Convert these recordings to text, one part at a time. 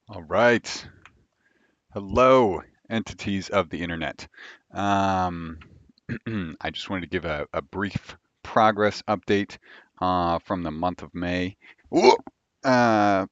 All right. Hello, entities of the internet. Um, I just wanted to give a brief progress update from the month of May. Ooh, uh,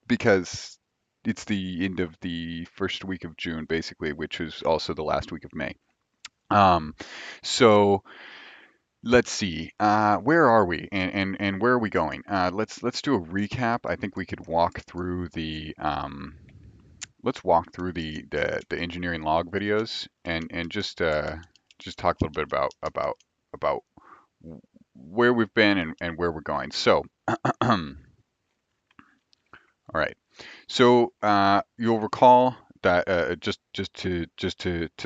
because it's the end of the first week of June, basically, which is also the last week of May. Um, so let's see, where are we and where are we going? Let's do a recap. I think we could walk through the let's walk through the engineering log videos and just talk a little bit about where we've been and where we're going. So, all right. So you'll recall that just to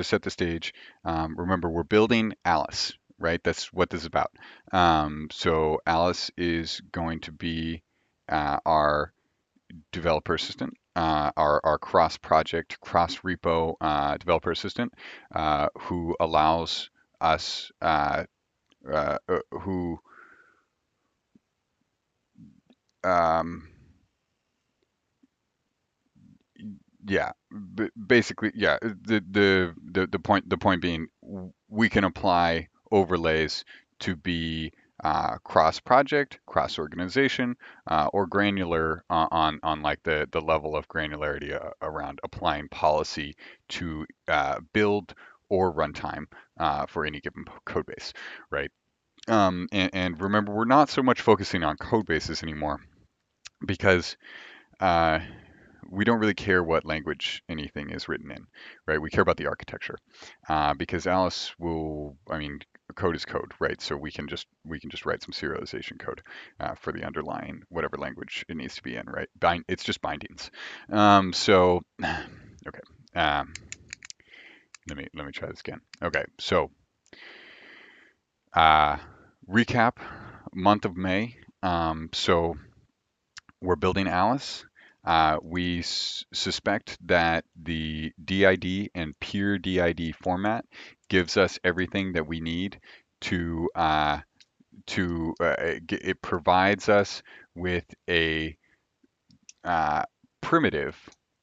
set the stage. Remember, we're building Alice, right? That's what this is about. So Alice is going to be our developer assistant, our cross project, cross repo developer assistant, who allows us, who, um, yeah, basically, yeah. The point being, we can apply overlays to be cross project, cross organization, or granular on like the level of granularity around applying policy to build or runtime for any given code base, right? And remember, we're not so much focusing on code bases anymore because uh, we don't really care what language anything is written in, right? We care about the architecture, because Alice will, I mean, code is code, right? So we can just write some serialization code for the underlying whatever language it needs to be in, right? It's just bindings. So okay, um, let me try this again. Okay, so uh, recap month of May. So we're building Alice. We suspect that the DID and peer DID format gives us everything that we need to it provides us with a uh, primitive,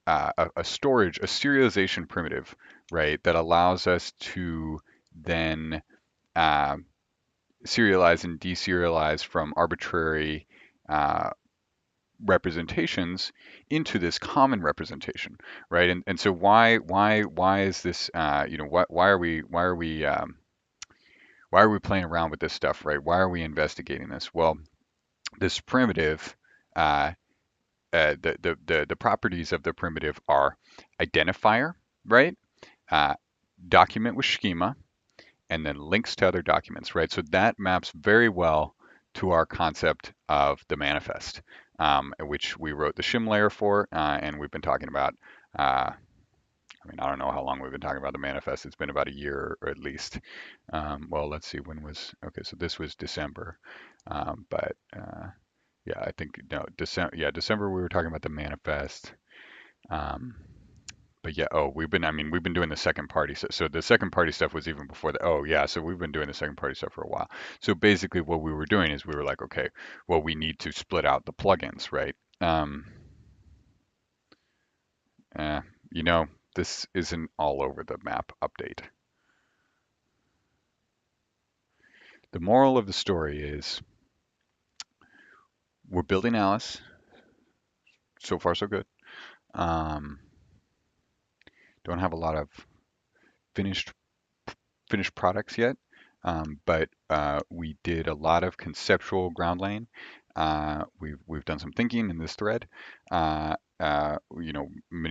a storage, a serialization primitive, right, that allows us to then uh, serialize and deserialize from arbitrary uh, representations into this common representation, right? And so why is this why are we playing around with this stuff, right? Why are we investigating this? Well, this primitive, uh, the properties of the primitive are identifier, right? Uh, document with schema, and then links to other documents, right? So that maps very well to our concept of the manifest, which we wrote the shim layer for, and we've been talking about. I mean, I don't know how long we've been talking about the manifest. It's been about a year or at least. Well, let's see, when was, okay, so this was December. But yeah, I think, no, December, yeah, December we were talking about the manifest. Um, but yeah, oh, we've been doing the second party. So the second party stuff was even before the, oh yeah, so we've been doing the second party stuff for a while. So basically what we were doing is we were like, okay, well, we need to split out the plugins, right? Um, eh, you know, this isn't all over the map update. The moral of the story is we're building Alice. So far, so good. Um, don't have a lot of finished finished products yet, but we did a lot of conceptual ground laying. We've done some thinking in this thread. Many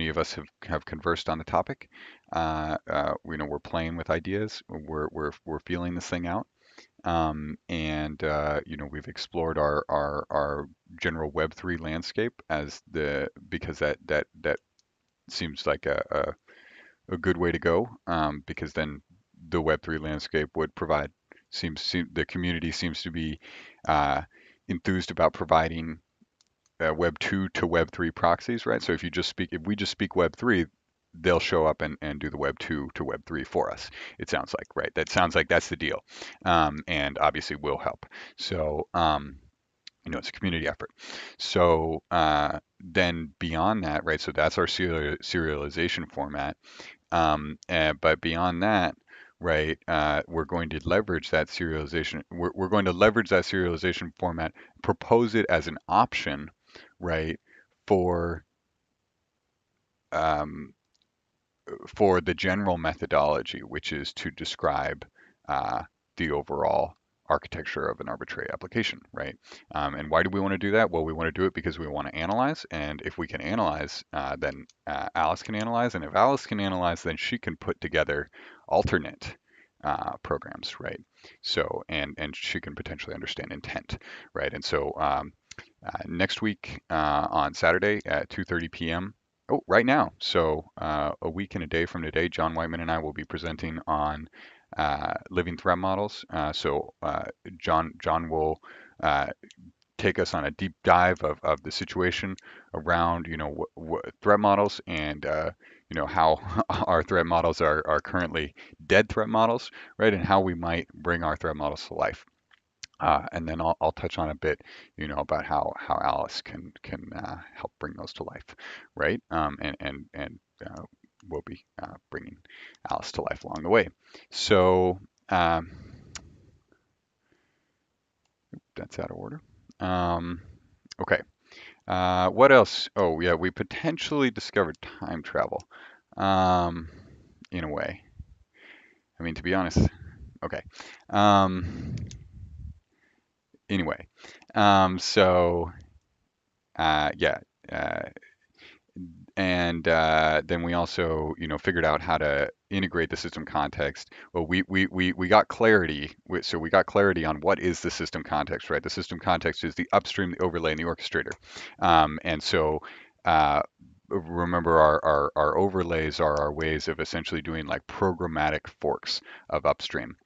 of us have conversed on the topic. We're playing with ideas. We're feeling this thing out. And we've explored our general Web3 landscape as the because that seems like a good way to go, because then the Web3 landscape would provide the community seems to be uh, enthused about providing Web 2 to Web 3 proxies, right? So if we just speak Web 3, they'll show up and do the Web 2 to Web 3 for us. It sounds like, right? That sounds like that's the deal, and obviously will help. So It's a community effort. So then beyond that, right? So that's our serialization format. But beyond that, right, we're going to leverage that serialization. We're going to leverage that serialization format, propose it as an option, right, for um, for the general methodology, which is to describe uh, the overall architecture of an arbitrary application, right? And why do we want to do that? Well, we want to do it because we want to analyze, and if we can analyze, then Alice can analyze, and if Alice can analyze, then she can put together alternate programs, right? So, and she can potentially understand intent, right? And so next week on Saturday at 2:30 p.m. Oh, right now. So a week and a day from today, John Whiteman and I will be presenting on living threat models. John will uh, take us on a deep dive of the situation around threat models and how our threat models are currently dead threat models, right? And how we might bring our threat models to life. And then I'll touch on a bit, about how Alice can help bring those to life, right? And we'll be bringing Alice to life along the way. So um, that's out of order. Um, okay. What else? Oh yeah, we potentially discovered time travel, um, in a way. I mean, to be honest. Okay. Um, anyway, so yeah. Uh, and then we also, figured out how to integrate the system context. Well, we got clarity. So we got clarity on what is the system context, right? The system context is the upstream, the overlay, and the orchestrator. And so uh, remember, our overlays are our ways of essentially doing like programmatic forks of upstream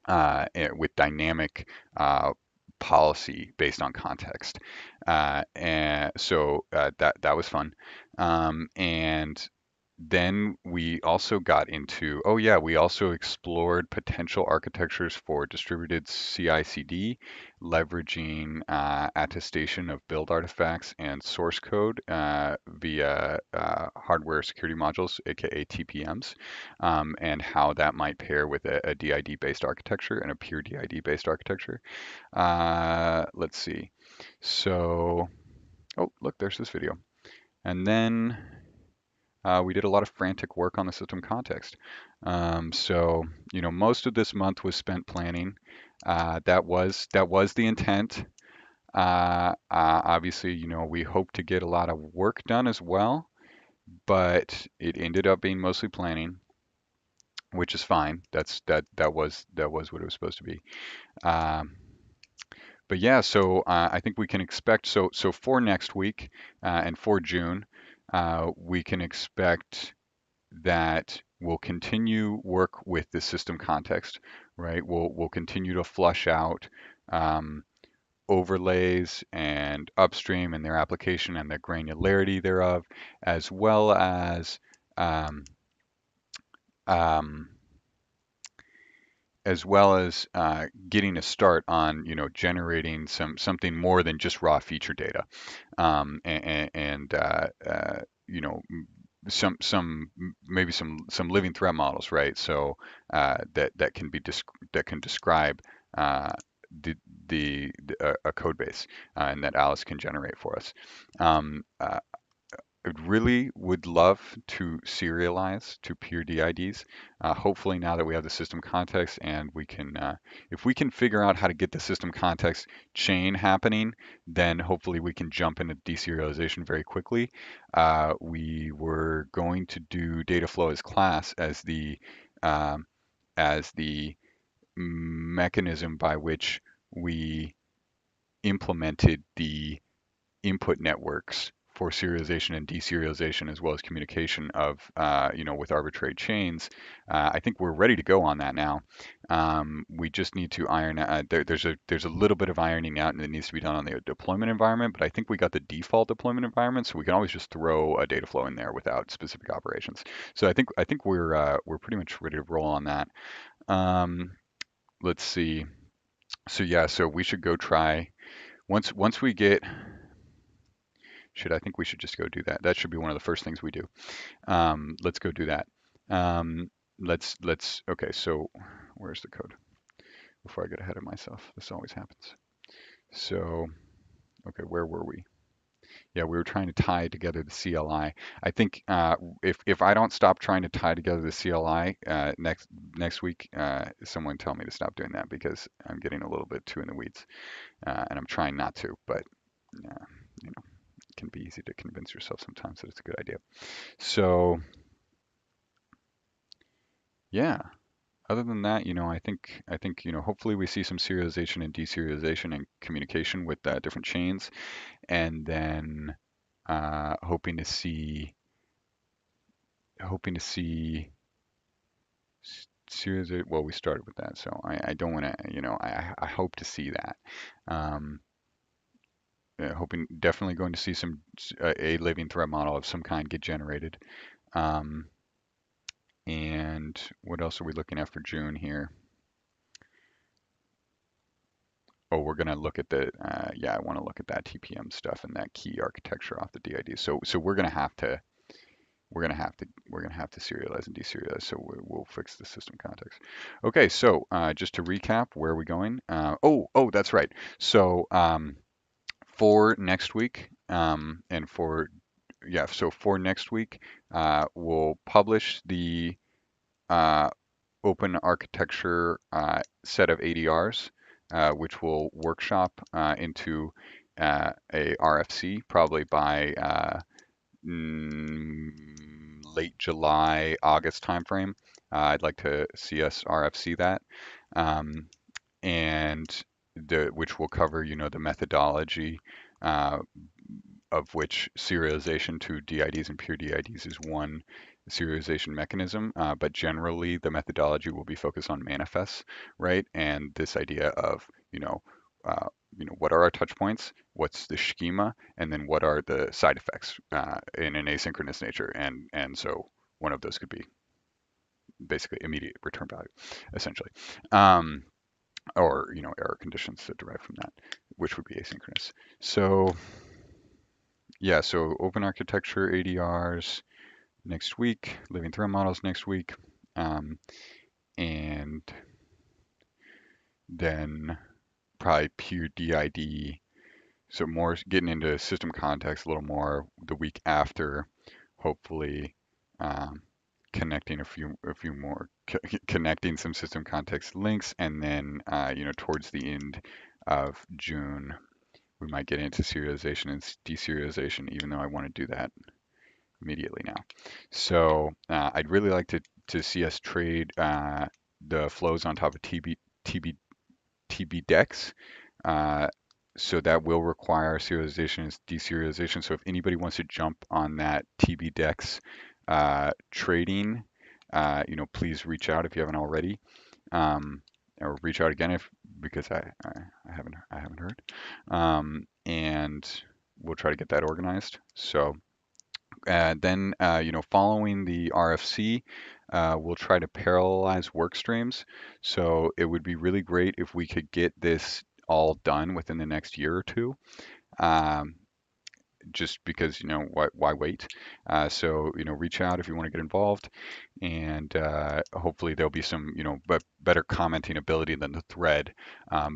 with dynamic policy based on context. And so that was fun. And then we also got into, oh yeah, we also explored potential architectures for distributed CI/CD, leveraging attestation of build artifacts and source code via hardware security modules, aka TPMs, and how that might pair with a DID-based architecture and a pure DID-based architecture. Let's see. So, oh, look, there's this video. And then we did a lot of frantic work on the system context. So, most of this month was spent planning. That was the intent. Obviously, we hope to get a lot of work done as well, but it ended up being mostly planning, which is fine. That was what it was supposed to be. Um, but yeah, so I think we can expect so for next week and for June, we can expect that we'll continue work with the system context, right? We'll continue to flush out um, overlays and upstream and their application and the granularity thereof, as well um, um, getting a start on generating something more than just raw feature data, and you know some maybe some living threat models, right? So that can describe uh, the a code base and that Alice can generate for us. Um, uh, I really would love to serialize to peer DIDs. Hopefully, now that we have the system context and if we can figure out how to get the system context chain happening, then hopefully we can jump into deserialization very quickly. We were going to do data flow as class um, as the mechanism by which we implemented the input networks for serialization and deserialization, as well as communication of, with arbitrary chains. I think we're ready to go on that now. We just need to iron. There's a little bit of ironing out that needs to be done on the deployment environment, but I think we got the default deployment environment, so we can always just throw a data flow in there without specific operations. So I think we're pretty much ready to roll on that. Um, let's see. So yeah, so we should go try once we get, I think we should just go do that. That should be one of the first things we do. Let's go do that. Um, okay, so where's the code? Before I get ahead of myself, this always happens. So, okay, where were we? Yeah, we were trying to tie together the CLI. I think if I don't stop trying to tie together the CLI next week, someone tell me to stop doing that because I'm getting a little bit too in the weeds, and I'm trying not to, but you know, it can be easy to convince yourself sometimes that it's a good idea. So yeah, other than that, I think hopefully we see some serialization and deserialization and communication with different chains, and then hoping to see series. Well, we started with that, so I don't want to. I hope to see that. Um, hoping definitely going to see a living threat model of some kind get generated. Um, and what else are we looking at for June here? Oh, we're gonna look at yeah, I want to look at that TPM stuff and that key architecture off the DID. So we're gonna have to serialize and deserialize. So we'll fix the system context. Okay, so just to recap, where are we going? That's right. So for next week, and for yeah, so for next week, we'll publish the uh, open architecture set of ADRs, which will workshop into a RFC probably by late July, August timeframe. I'd like to see us RFC that, um, and which will cover, the methodology, uh, of which serialization to DIDs and pure DIDs is one serialization mechanism. But generally, the methodology will be focused on manifests, right? And this idea of, uh, what are our touch points? What's the schema? And then what are the side effects in an asynchronous nature? And so one of those could be basically immediate return value, essentially. Um, or error conditions that derive from that, which would be asynchronous. So yeah, so open architecture ADRs next week, living thread models next week, um, and then probably pure DID. So more getting into system context a little more the week after, hopefully um, connecting a few more connecting some system context links, and then towards the end of June we might get into serialization and deserialization, even though I want to do that immediately now. So I'd really like to see us trade the flows on top of TB Dex. Uh, so that will require serialization and deserialization. So if anybody wants to jump on that TB Dex trading, please reach out if you haven't already, or reach out again if because I haven't heard, and we'll try to get that organized. So then, following the RFC, we'll try to parallelize work streams. So it would be really great if we could get this all done within the next year or two. Um, just because, why wait? So, reach out if you want to get involved, and hopefully there'll be some, better commenting ability than the thread.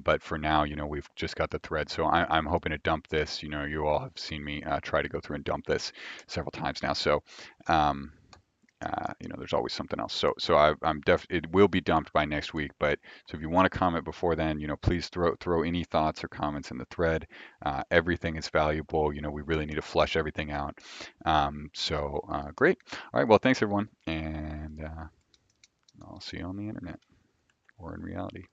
But for now, we've just got the thread, so I'm hoping to dump this. You all have seen me try to go through and dump this several times now, so um, there's always something else. So it will be dumped by next week. But so if you want to comment before then, please throw any thoughts or comments in the thread. Everything is valuable. We really need to flesh everything out. Great. All right. Well, thanks everyone, and I'll see you on the internet or in reality.